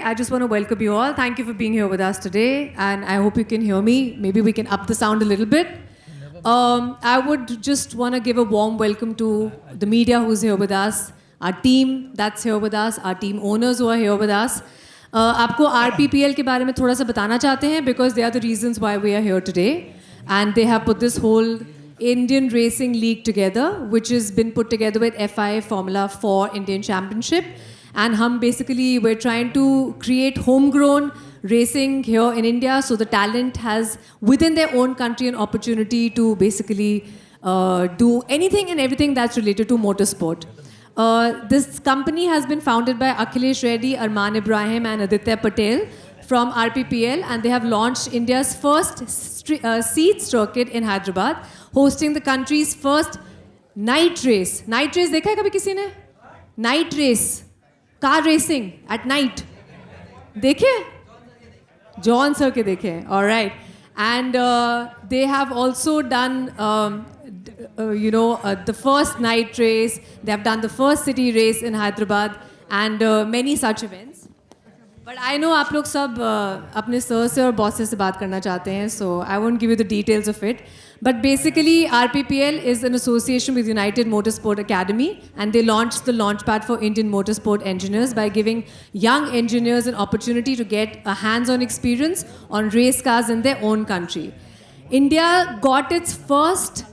I just want to welcome you all. Thank you for being here with us today, and I hope you can hear me. Maybe we can up the sound a little bit. I would just want to give a warm welcome to the media who's here with us, our team that's here with us, our team owners who are here with us. आपको RPPL के बारे में थोड़ा सा बताना चाहते हैं because they are the reasons why we are here today, and they have put this whole Indian Racing League together, which has been put together with FIA Formula 4 Indian Championship. And hum basically we're trying to create homegrown racing here in India, so the talent has within their own country an opportunity to basically do anything and everything that's related to motorsport. This company has been founded by Akhilesh Reddy, Arman Ibrahim and Aditya Patel from RPPL, and they have launched India's first seat circuit in Hyderabad, hosting the country's first night race. Night race देखा है कभी किसी ने? Night race. Car racing at night. देखे? John sir के देखे. All right. And they have also done, the first night race. They have done the first city race in Hyderabad and many such events. But I know आप लोग सब अपने sir से और bosses से बात करना चाहते हैं, so I won't give you the details of it. But basically, RPPL is an association with United Motorsport Academy, and they launched the Launchpad for Indian motorsport engineers by giving young engineers an opportunity to get a hands-on experience on race cars in their own country. India got its first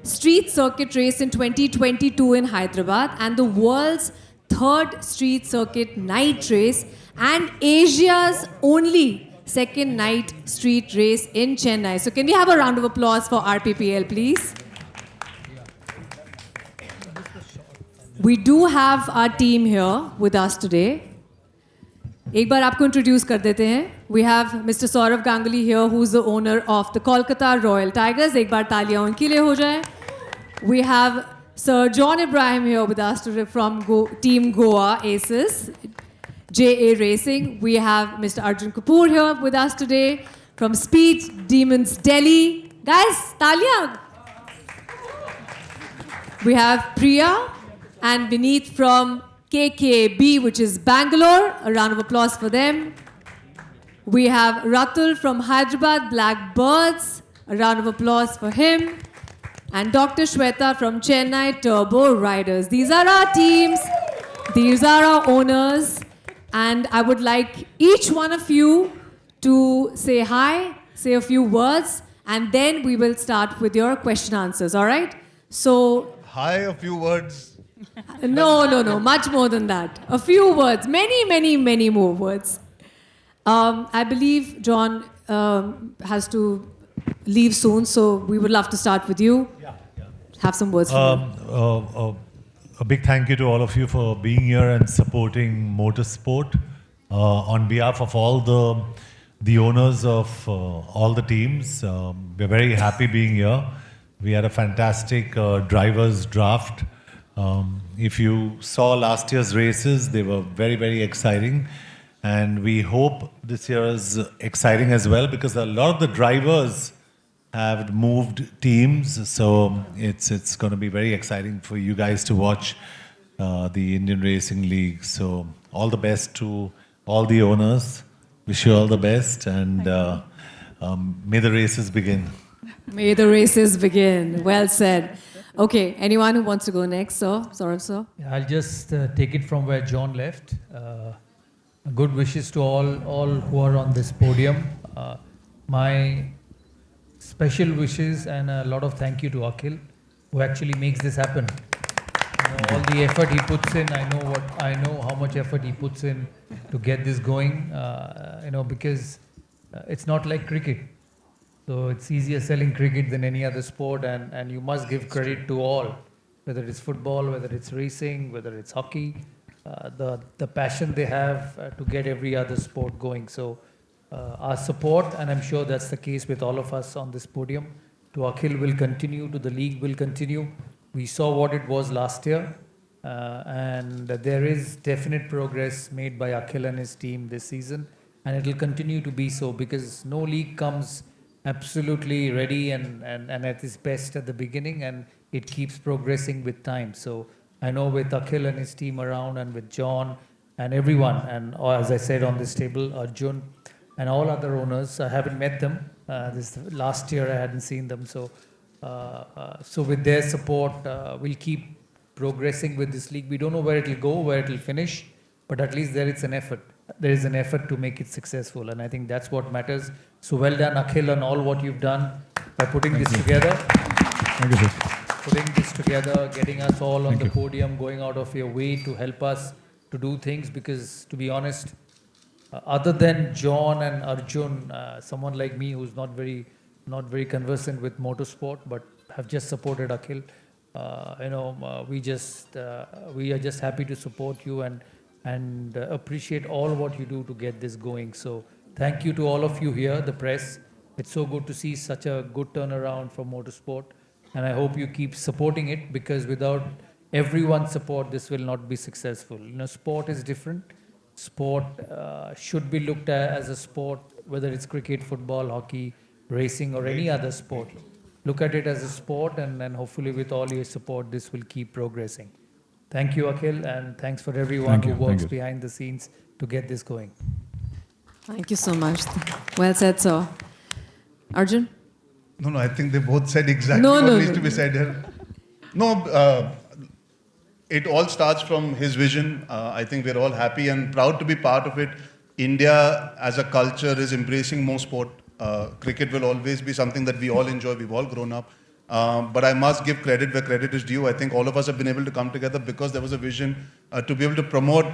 street circuit race in 2022 in Hyderabad, and the world's third street circuit night race, and Asia's only second night street race in Chennai. So can we have a round of applause for RPPL, please? We do have our team here with us today. एक बार आपको introduce कर देते हैं. We have Mr. Saurav Ganguly here, who's the owner of the Kolkata Royal Tigers. एक बार तालियां उनके लिए हो जाए. We have Sir John Ibrahim here with us today from Team Goa Aces. JA Racing. We have Mr. Arjun Kapoor here with us today from Speed Demons Delhi. Guys, talia. We have Priya and Vineet from KKB, which is Bangalore. A round of applause for them. We have Ratul from Hyderabad Blackbirds. A round of applause for him. And Dr. Shweta from Chennai Turbo Riders. These are our teams. These are our owners. And I would like each one of you to say hi, say a few words, and then we will start with your question answers, all right? So... Hi, a few words. No, much more than that. A few words, many more words. I believe John has to leave soon, so we would love to start with you. Yeah. Have some words from you. A big thank you to all of you for being here and supporting motorsport. On behalf of all the owners of all the teams, we're very happy being here. We had a fantastic drivers draft. If you saw last year's races, they were very, very exciting. And we hope this year is exciting as well, because a lot of the drivers have moved teams, so it's going to be very exciting for you guys to watch the Indian Racing League. So all the best to all the owners. Wish you all the best, and may the races begin. May the races begin. Well said. Okay, anyone who wants to go next, sir? Saurav, sir? Yeah, I'll just take it from where John left. Good wishes to all who are on this podium. My special wishes and a lot of thank you to Akhil, who actually makes this happen. all the effort he puts in. I know how much effort he puts in to get this going. Because it's not like cricket. So it's easier selling cricket than any other sport, and you must give credit to all, whether it's football, whether it's racing, whether it's hockey, the passion they have to get every other sport going. So our support, and I'm sure that's the case with all of us on this podium, to Akhil will continue, to the league will continue. We saw what it was last year, and there is definite progress made by Akhil and his team this season, and it will continue to be so, because no league comes absolutely ready and at its best at the beginning, and it keeps progressing with time. So I know with Akhil and his team around, and with John and everyone, and as I said on this table, Arjun and all other owners, I haven't met them. This last year I hadn't seen them. So with their support, we'll keep progressing with this league. We don't know where it will go, where it will finish, but at least there is an effort. There is an effort to make it successful, and I think that's what matters. So well done, Akhil, on all what you've done by putting this together. Thank you, sir. Putting this together, getting us all on the podium, going out of your way to help us to do things, because to be honest, other than John and Arjun, someone like me who's not very conversant with motorsport, but have just supported Akhil, we are just happy to support you and appreciate all what you do to get this going. So thank you to all of you here, the press. It's so good to see such a good turnaround for motorsport, and I hope you keep supporting it, because without everyone's support, this will not be successful. Sport is different. Sport should be looked at as a sport, whether it's cricket, football, hockey, racing, or any other sport. Look at it as a sport, and hopefully with all your support, this will keep progressing. Thank you, Akhil, and thanks for everyone who works behind the scenes to get this going. Thank you so much. Well said, sir. Arjun? No, I think they both said exactly No, what no, needs no. to be said here. No, it all starts from his vision. I think we're all happy and proud to be part of it. India as a culture is embracing more sport. Cricket will always be something that we all enjoy. We've all grown up. But I must give credit where credit is due. I think all of us have been able to come together because there was a vision to be able to promote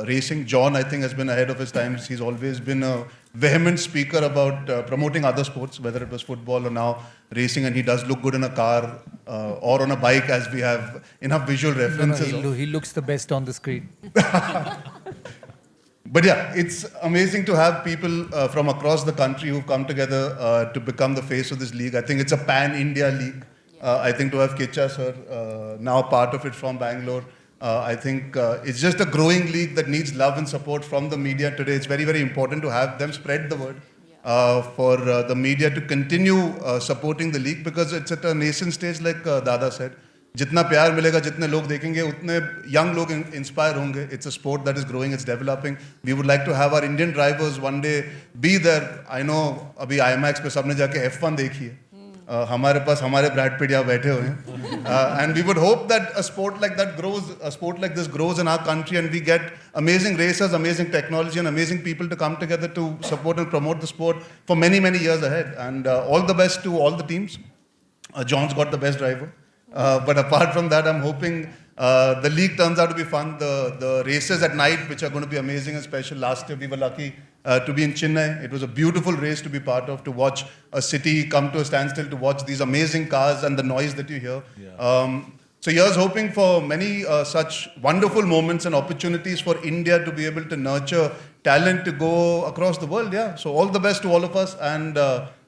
racing. John, I think, has been ahead of his times. He's always been a vehement speaker about promoting other sports, whether it was football or now racing, and he does look good in a car or on a bike, as we have enough visual references. He looks the best on the screen. But yeah, it's amazing to have people from across the country who've come together to become the face of this league. I think it's a pan-India league. I think to have Kicha sir now part of it from Bangalore, I think it's just a growing league that needs love and support from the media today. It's very, very important to have them spread the word for the media to continue supporting the league, because it's at a nascent stage, like Dada said. जितना प्यार मिलेगा, जितने लोग देखेंगे, उतने young लोग inspire होंगे. It's a sport that is growing, it's developing. We would like to have our Indian drivers one day be there. I know अभी IMAX पे सबने जाके F1 देखी है. हमारे पास हमारे Brad Pitt यहाँ बैठे हुए हैं. And we would hope that a sport like that grows, a sport like this grows in our country, and we get amazing racers, amazing technology, and amazing people to come together to support and promote the sport for many, many years ahead. And all the best to all the teams. John's got the best driver. But apart from that, I'm hoping the league turns out to be fun. The races at night, which are going to be amazing and special. Last year, we were lucky to be in Chennai. It was a beautiful race to be part of, to watch a city come to a standstill, to watch these amazing cars and the noise that you hear. Yeah. So here's hoping for many such wonderful moments and opportunities for India to be able to nurture talent to go across the world. Yeah. So all the best to all of us, and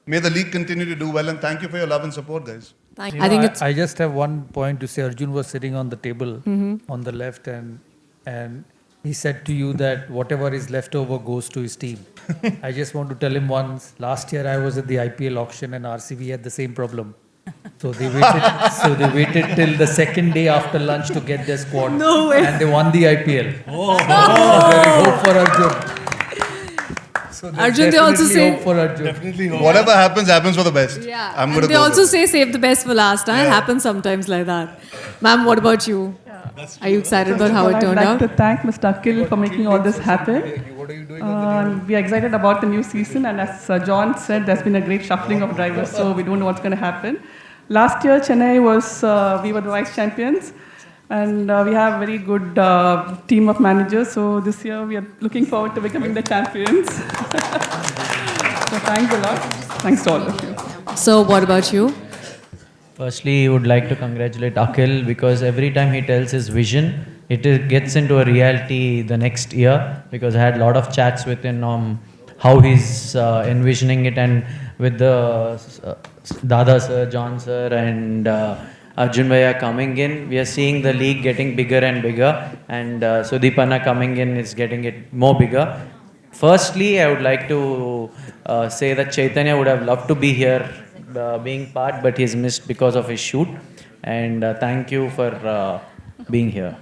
may the league continue to do well. And thank you for your love and support, guys. I think it's... I just have one point to say. Arjun was sitting on the table on the left, and he said to you that whatever is left over goes to his team. I just want to tell him once. Last year I was at the IPL auction, and RCB had the same problem. So they waited till the second day after lunch to get their squad. No way. And they won the IPL. So there is hope for Arjun. So Arjun, they also say... hope for Arjun. Whatever happens, happens for the best. Yeah. I'm And going to they go also with it. say save the best for last. It happens sometimes like that. Ma'am, what about you? Are you excited about how it turned I'd like out? to thank Mr. Akhil for making all this happen. What are you doing We are excited about the new season, and as John said, there's been a great shuffling of drivers, so we don't know what's going to happen. Last year, Chennai was, we were the vice champions. And we have a very good team of managers. So this year we are looking forward to becoming the champions. So thanks a lot. Thanks to all of you. So, what about you? Firstly, I would like to congratulate Akhil because every time he tells his vision, gets into a reality the next year. Because I had a lot of chats with him on how he's envisioning it, and with the Dada sir, John sir, and Arjun Bhaiya coming in, we are seeing the league getting bigger and bigger, and Sudeepanna coming in is getting it more bigger. Firstly, I would like to say that Chaitanya would have loved to be here, being part, but he's missed because of his shoot. And thank you for being here.